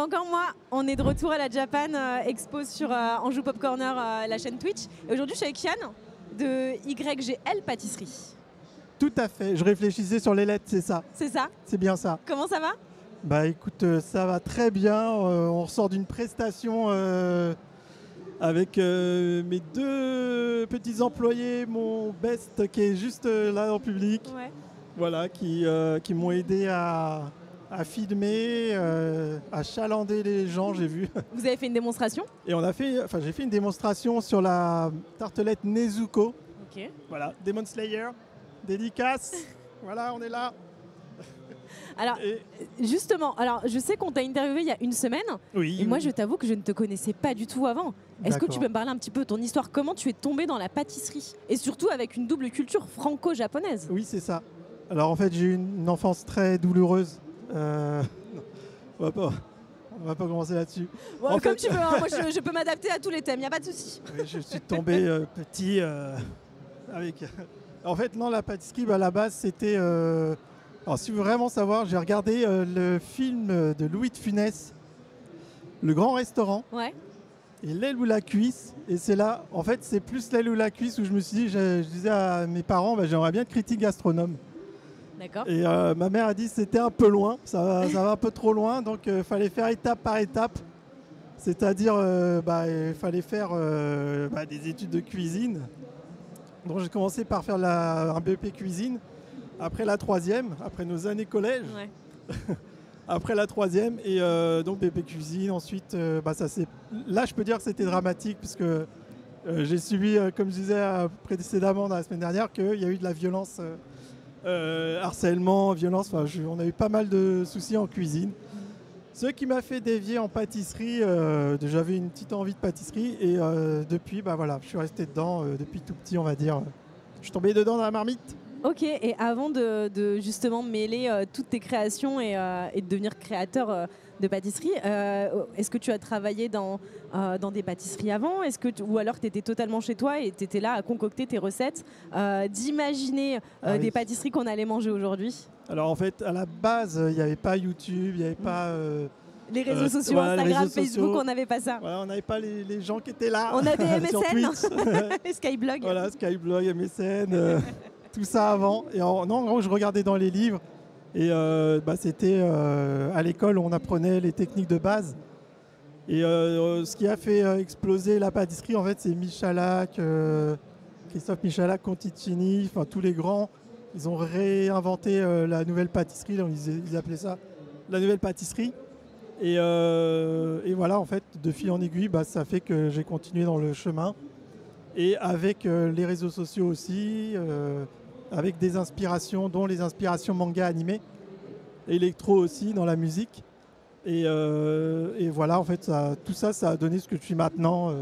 encore moi. On est de retour à la Japan Expo sur Anjou Pop Corner, la chaîne Twitch. Et aujourd'hui, je suis avec Yann de YGL Pâtisserie. Tout à fait. Je réfléchissais sur les lettres, c'est ça. C'est ça? C'est bien ça. Comment ça va? Bah écoute, ça va très bien. On ressort d'une prestation avec mes deux petits employés, mon best qui est juste là en public. Ouais. Voilà, qui m'ont aidé à filmer, à chalander les gens, j'ai vu. Vous avez fait une démonstration? Et j'ai fait une démonstration sur la tartelette Nezuko. Ok. Voilà, Demon Slayer, dédicace. Voilà, on est là. Alors, justement, je sais qu'on t'a interviewé il y a une semaine. Oui. Et moi, je t'avoue que je ne te connaissais pas du tout avant. Est-ce que tu peux me parler un petit peu de ton histoire? Comment tu es tombé dans la pâtisserie? Et surtout avec une double culture franco-japonaise. Oui, c'est ça. Alors en fait, j'ai eu une enfance très douloureuse. Non, on va pas commencer là-dessus. Bon, comme tu veux, hein. Moi je peux m'adapter à tous les thèmes, il n'y a pas de souci. Oui, je suis tombé petit avec... En fait, non, la pâtisserie, à la base, c'était... Alors si vous voulez vraiment savoir, j'ai regardé le film de Louis de Funès, Le Grand Restaurant. Ouais. Et l'aile ou la cuisse. Et c'est là, en fait, c'est plus l'aile ou la cuisse où je me suis dit, je disais à mes parents, j'aimerais bien être critique gastronome. D'accord. Et ma mère a dit que c'était un peu loin, ça va un peu trop loin, donc il fallait faire étape par étape. C'est-à-dire, il fallait faire des études de cuisine. Donc j'ai commencé par faire un BEP cuisine. Après la troisième, après nos années collège. Ouais. Après la troisième, et donc BEP cuisine. Ensuite, là je peux dire que c'était dramatique, puisque j'ai subi, comme je disais précédemment dans la semaine dernière, qu'il y a eu de la violence. Harcèlement, violence, on a eu pas mal de soucis en cuisine. Ce qui m'a fait dévier en pâtisserie, j'avais une petite envie de pâtisserie et depuis, je suis resté dedans depuis tout petit, on va dire. Je suis tombé dedans dans la marmite. Ok, et avant de justement mêler toutes tes créations et de devenir créateur de pâtisserie, est-ce que tu as travaillé dans des pâtisseries avant? Ou alors tu étais totalement chez toi et tu étais là à concocter tes recettes, d'imaginer des pâtisseries qu'on allait manger aujourd'hui? Alors en fait, à la base, il n'y avait pas YouTube, il n'y avait pas... les réseaux sociaux, Instagram, Facebook, on n'avait pas ça. Voilà, on n'avait pas les gens qui étaient là. On avait MSN, Skyblog. Voilà, Skyblog, MSN... tout ça avant. Et en gros, je regardais dans les livres. Et c'était à l'école, on apprenait les techniques de base. Et ce qui a fait exploser la pâtisserie, en fait, c'est Michalak, Christophe Michalak, Conticini, enfin tous les grands. Ils ont réinventé la nouvelle pâtisserie. Ils appelaient ça la nouvelle pâtisserie. Et voilà, en fait, de fil en aiguille, ça fait que j'ai continué dans le chemin. Et avec les réseaux sociaux aussi, avec des inspirations, dont les inspirations manga animés, électro aussi dans la musique. Et voilà, en fait, tout ça a donné ce que je suis maintenant.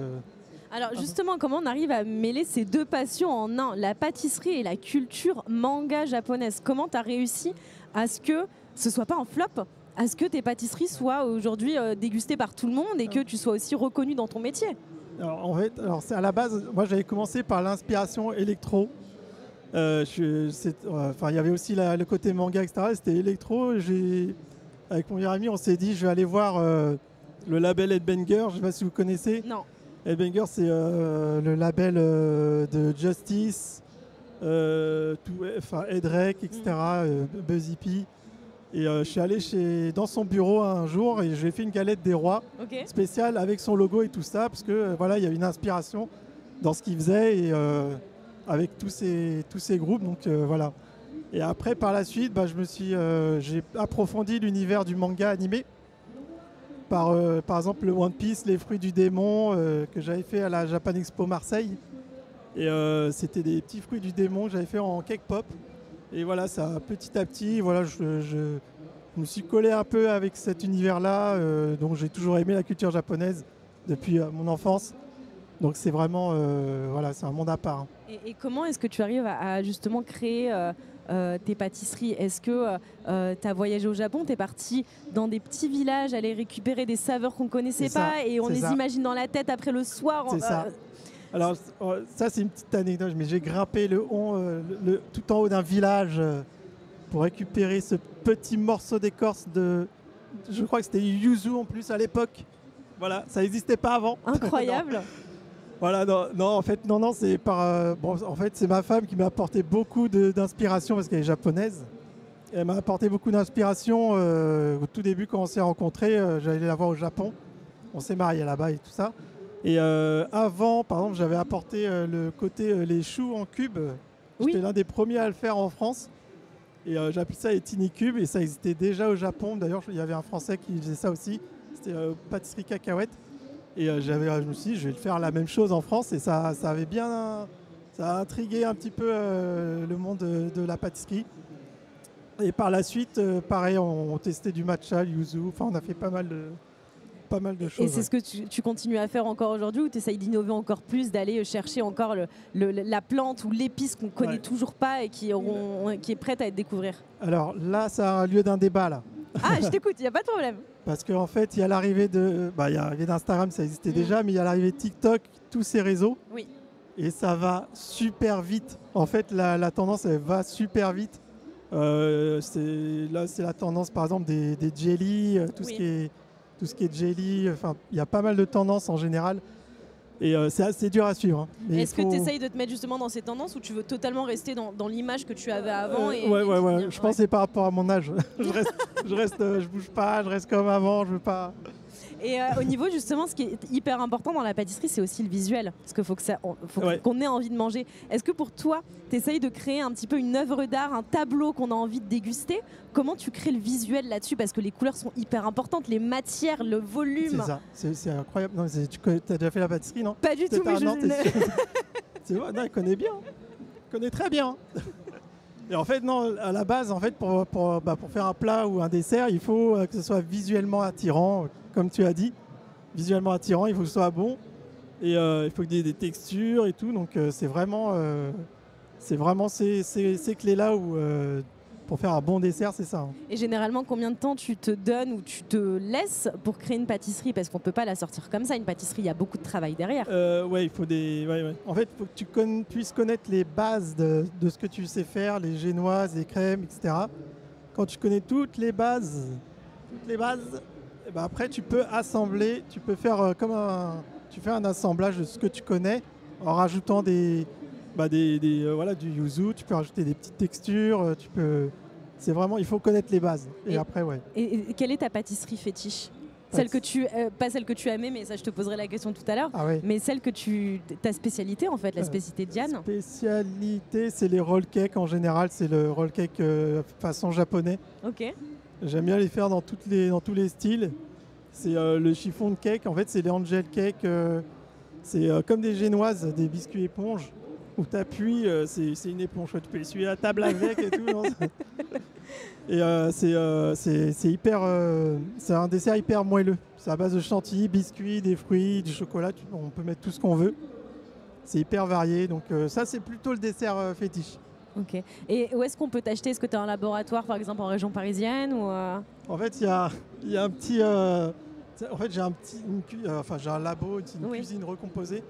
Alors justement, comment on arrive à mêler ces deux passions en un, la pâtisserie et la culture manga japonaise? Comment tu as réussi à ce que ce soit pas un flop, à ce que tes pâtisseries soient aujourd'hui dégustées par tout le monde et que tu sois aussi reconnu dans ton métier? Alors, en fait, c'est à la base, moi j'avais commencé par l'inspiration électro. Il y avait aussi le côté manga, etc. C'était électro. Avec mon meilleur ami, on s'est dit, je vais aller voir le label Headbanger. Je ne sais pas si vous connaissez. Non. Headbanger, c'est le label de Justice, Headrec, etc., Buzz Hippie. Et je suis allé dans son bureau un jour et j'ai fait une galette des rois spéciale avec son logo et tout ça, parce que il y a une inspiration dans ce qu'il faisait et avec tous ces groupes. Donc voilà. Et après, par la suite, j'ai approfondi l'univers du manga animé. Par exemple, le One Piece, Les Fruits du Démon, que j'avais fait à la Japan Expo Marseille. Et c'était des petits fruits du démon que j'avais fait en cake pop. Et voilà, ça petit à petit, voilà, je me suis collé un peu avec cet univers-là. Donc j'ai toujours aimé la culture japonaise depuis mon enfance. Donc c'est vraiment, c'est un monde à part. Et comment est-ce que tu arrives à justement créer tes pâtisseries? Est-ce que tu as voyagé au Japon, tu es parti dans des petits villages, aller récupérer des saveurs qu'on ne connaissait pas et on les imagine dans la tête après le soir? C'est ça. Alors ça c'est une petite anecdote, mais j'ai grimpé tout en haut d'un village pour récupérer ce petit morceau d'écorce de je crois que c'était yuzu en plus à l'époque. Voilà, ça n'existait pas avant. Incroyable. Voilà, non, en fait, non, c'est en fait, c'est ma femme qui m'a apporté beaucoup d'inspiration parce qu'elle est japonaise. Elle m'a apporté beaucoup d'inspiration au tout début quand on s'est rencontrés. J'allais la voir au Japon. On s'est mariés là-bas et tout ça. Et avant, par exemple, j'avais apporté le côté les choux en cube. J'étais l'un des premiers à le faire en France. Et j'appelais ça les tiny cubes et ça existait déjà au Japon. D'ailleurs, il y avait un Français qui faisait ça aussi. C'était pâtisserie cacahuète. Et je me suis dit, je vais le faire la même chose en France. Et ça avait bien... Ça a intrigué un petit peu le monde de la pâtisserie. Et par la suite, pareil, on testait du matcha, le yuzu. Enfin, on a fait pas mal de choses. Et c'est ce que tu continues à faire encore aujourd'hui ou tu essayes d'innover encore plus, d'aller chercher encore la plante ou l'épice qu'on ne connaît toujours pas et qui est prête à être découvrir? Alors là, ça a lieu d'un débat là. Ah, je t'écoute, il n'y a pas de problème. Parce qu'en fait, il y a l'arrivée d'Instagram, ça existait déjà, mais il y a l'arrivée de TikTok, tous ces réseaux. Oui. Et ça va super vite. En fait, la tendance, elle va super vite. C'est la tendance, par exemple, des jelly, tout ce qui est jelly. Enfin, il y a pas mal de tendances en général. Et c'est assez dur à suivre. Hein. Est-ce que tu essayes de te mettre justement dans ces tendances ou tu veux totalement rester dans l'image que tu avais avant Ouais. Je pense que c'est par rapport à mon âge. Je bouge pas, je reste comme avant, je veux pas... Et au niveau justement, ce qui est hyper important dans la pâtisserie, c'est aussi le visuel. Parce qu'il faut qu'on ait envie de manger. Est-ce que pour toi, tu essayes de créer un petit peu une œuvre d'art, un tableau qu'on a envie de déguster? Comment tu crées le visuel là-dessus? Parce que les couleurs sont hyper importantes, les matières, le volume. C'est ça, c'est incroyable. Non, tu as déjà fait la pâtisserie, non? Pas du tout, mais c'est vrai, non, il connaît bien. Il connaît très bien. Et en fait, non, à la base, en fait, pour faire un plat ou un dessert, il faut que ce soit visuellement attirant, comme tu as dit. Visuellement attirant, il faut que ce soit bon. Et il faut qu'il y ait des textures et tout. Donc, c'est vraiment ces clés-là où, pour faire un bon dessert, c'est ça. Hein. Et généralement, combien de temps tu te donnes ou tu te laisses pour créer une pâtisserie? Parce qu'on ne peut pas la sortir comme ça, une pâtisserie, il y a beaucoup de travail derrière. Il faut En fait, il faut que tu puisses connaître les bases de ce que tu sais faire, les génoises, les crèmes, etc. Quand tu connais toutes les bases, et ben après, tu peux assembler, tu peux faire tu fais un assemblage de ce que tu connais en rajoutant du yuzu, tu peux rajouter des petites textures, c'est vraiment, il faut connaître les bases. Et après, Et quelle est ta pâtisserie fétiche? Celle que pas celle que tu aimais, mais ça je te poserai la question tout à l'heure. Ah ouais. Mais celle que ta spécialité en fait, la spécialité de Diane. Spécialité, c'est les roll cakes en général, c'est le roll cake façon japonais. Ok. J'aime bien les faire dans tous les styles. C'est le chiffon de cake, en fait c'est les angel cake, c'est comme des génoises, des biscuits éponges. Où tu appuies, c'est une éponge, tu peux essuyer la table avec et tout. Non, et c'est c'est un dessert hyper moelleux. C'est à base de chantilly, biscuits, des fruits, du chocolat. On peut mettre tout ce qu'on veut. C'est hyper varié. Donc ça, c'est plutôt le dessert fétiche. Ok. Et où est-ce qu'on peut t'acheter? Est-ce que tu as un laboratoire, par exemple, en région parisienne ou En fait, il y a un petit... en fait, j'ai un labo, une cuisine recomposée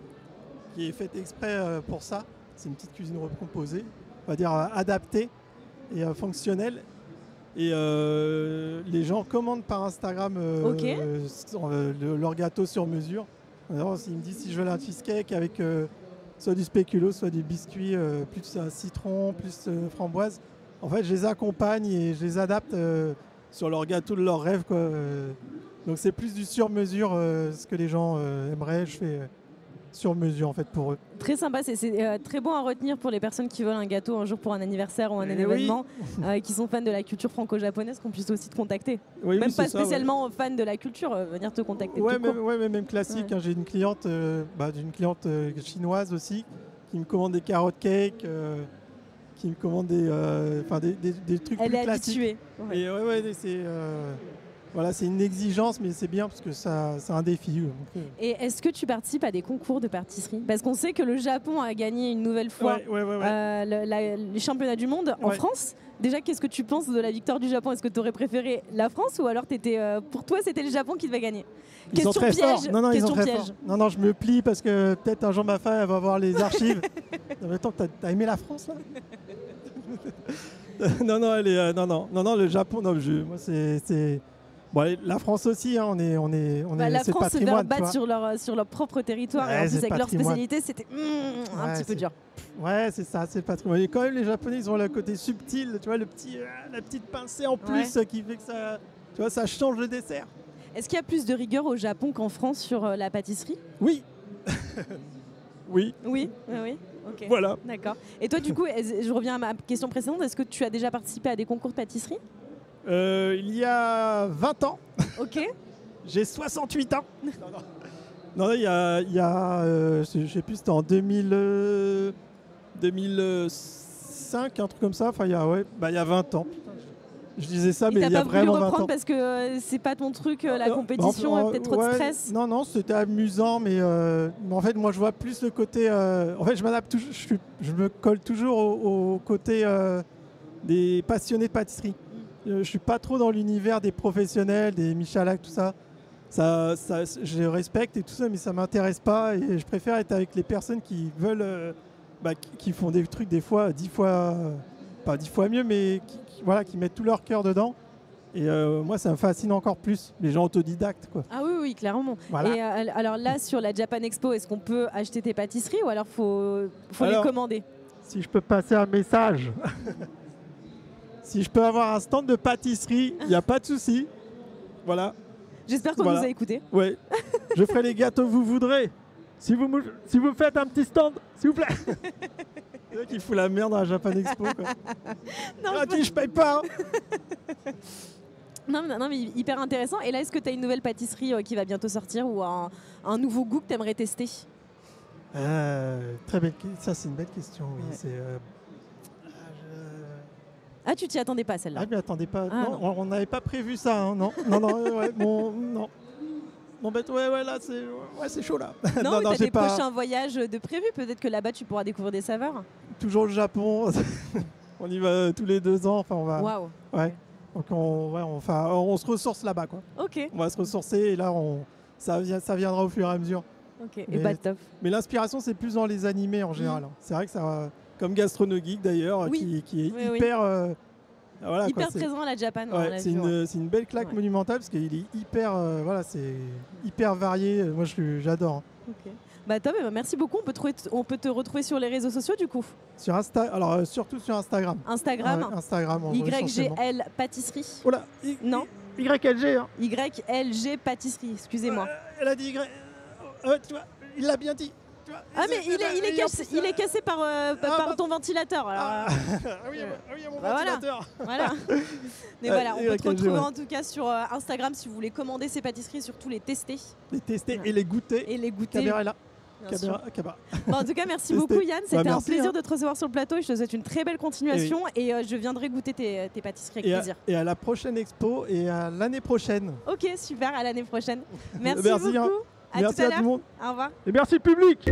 qui est faite exprès pour ça. C'est une petite cuisine recomposée, on va dire adaptée et fonctionnelle. Et les gens commandent par Instagram leur gâteau sur mesure. Alors, ils me disent si je veux un cheesecake avec soit du spéculoos, soit du biscuit, plus un citron, plus framboise. En fait, je les accompagne et je les adapte sur leur gâteau de leur rêve, quoi. Donc c'est plus du sur-mesure, ce que les gens aimeraient. Je fais sur mesure en fait pour eux. Très sympa, c'est très bon à retenir pour les personnes qui veulent un gâteau un jour pour un anniversaire ou un événement, qui sont fans de la culture franco-japonaise, qu'on puisse aussi te contacter. Oui, même pas spécialement fan de la culture, venir te contacter. Même classique. Ouais. Hein, j'ai une cliente, chinoise aussi, qui me commande des carottes cake, qui me commande des trucs Elle plus est classiques. habituée. Ouais. Et c'est voilà, c'est une exigence, mais c'est bien parce que c'est un défi. Donc, Et est-ce que tu participes à des concours de pâtisserie? Parce qu'on sait que le Japon a gagné une nouvelle fois les championnats du monde en France. Déjà, qu'est-ce que tu penses de la victoire du Japon? Est-ce que tu aurais préféré la France ou alors pour toi, c'était le Japon qui devait gagner? Question piège. Question piège. Non, je me plie parce que peut-être un jour ma femme elle va voir les archives. Non, attends, t'as aimé la France là? Non, le Japon, moi c'est Bon, la France aussi, hein, La c'est le France se fait patrimoine. tu rebattre vois. sur leur propre territoire. Ouais, et en c'est plus, le avec leur patrimoine. spécialité, c'était un Ouais, petit peu dur. Ouais, c'est ça, c'est le patrimoine. Et quand même, les Japonais, ils ont le côté subtil, tu vois, la petite pincée en plus qui fait que ça, tu vois, ça change le dessert. Est-ce qu'il y a plus de rigueur au Japon qu'en France sur la pâtisserie? Oui. Oui. Oui, oui. Ok. Voilà. D'accord. Et toi, du coup, je reviens à ma question précédente. Est-ce que tu as déjà participé à des concours de pâtisserie? Il y a 20 ans. Ok. J'ai 68 ans. Non, il y a je sais plus, c'était en 2005, un truc comme ça. Enfin, il y a 20 ans. Je disais ça, mais il y a vraiment 20 ans. T'as pas voulu reprendre parce que c'est pas ton truc, la compétition, peut-être trop de stress? Non, c'était amusant, mais en fait, moi, je vois plus le côté... en fait, je m'adapte toujours, je me colle toujours au côté des passionnés de pâtisserie. Je suis pas trop dans l'univers des professionnels, des Michalak, tout ça. Je respecte et tout ça, mais ça m'intéresse pas. Et je préfère être avec les personnes qui veulent... qui font des trucs des fois 10 fois... pas 10 fois mieux, mais qui mettent tout leur cœur dedans. Et moi, ça me fascine encore plus, les gens autodidactes, quoi. Ah oui, clairement. Voilà. Et alors là, sur la Japan Expo, est-ce qu'on peut acheter tes pâtisseries ou alors faut les commander? Si je peux passer un message, si je peux avoir un stand de pâtisserie, il n'y a pas de souci. Voilà. J'espère qu'on nous a écoutés. Ouais. Je ferai les gâteaux que vous voudrez. Si vous faites un petit stand, s'il vous plaît. C'est vrai qu'il fout la merde dans la Japan Expo, quoi. Non, je paye pas. Non, mais hyper intéressant. Et là, est-ce que tu as une nouvelle pâtisserie qui va bientôt sortir ou un nouveau goût que tu aimerais tester? Très belle. Ça, c'est une belle question. Oui. Ouais. Ah, tu t'y attendais pas, celle-là? Ah, je m'y attendais pas. Ah, non, on n'avait pas prévu ça. Hein. Non. Non. Bon, là, c'est chaud, là. Non, tu as des prochains voyages de prévus. Peut-être que là-bas, tu pourras découvrir des saveurs. Toujours le Japon. On y va tous les 2 ans. Enfin, on va. Waouh. Ouais. Donc, on se ressource là-bas, quoi. Ok. On va se ressourcer et là, ça viendra au fur et à mesure. Ok. Et top. Mais l'inspiration, c'est plus dans les animés en général. C'est vrai que ça, comme Gastrono Geek d'ailleurs, qui est hyper. Voilà, hyper présent à la Japan. Ouais, c'est une belle claque monumentale parce qu'il est hyper, c'est hyper varié. Moi, j'adore. Ok. Top, merci beaucoup. On peut te retrouver sur les réseaux sociaux du coup. Sur alors surtout sur Instagram. Instagram. YGL Pâtisserie. Oh là, non. YLG. Hein. YLG Pâtisserie. Excusez-moi. Elle a dit Y. Tu vois, il l'a bien dit. Ah mais il est cassé par ton ventilateur. Alors, oui, mon ventilateur. Voilà. Mais voilà, on peut te retrouver en tout cas sur Instagram si vous voulez commander ces pâtisseries, surtout les tester. Les tester et les goûter. Caméra est là. Bon, en tout cas, merci beaucoup Yann. C'était un plaisir de te recevoir sur le plateau et je te souhaite une très belle continuation et je viendrai goûter tes pâtisseries avec plaisir. Et à la prochaine expo et à l'année prochaine. Ok, super, à l'année prochaine. Merci beaucoup. Hein. Merci à tout le monde. Au revoir. Et merci le public.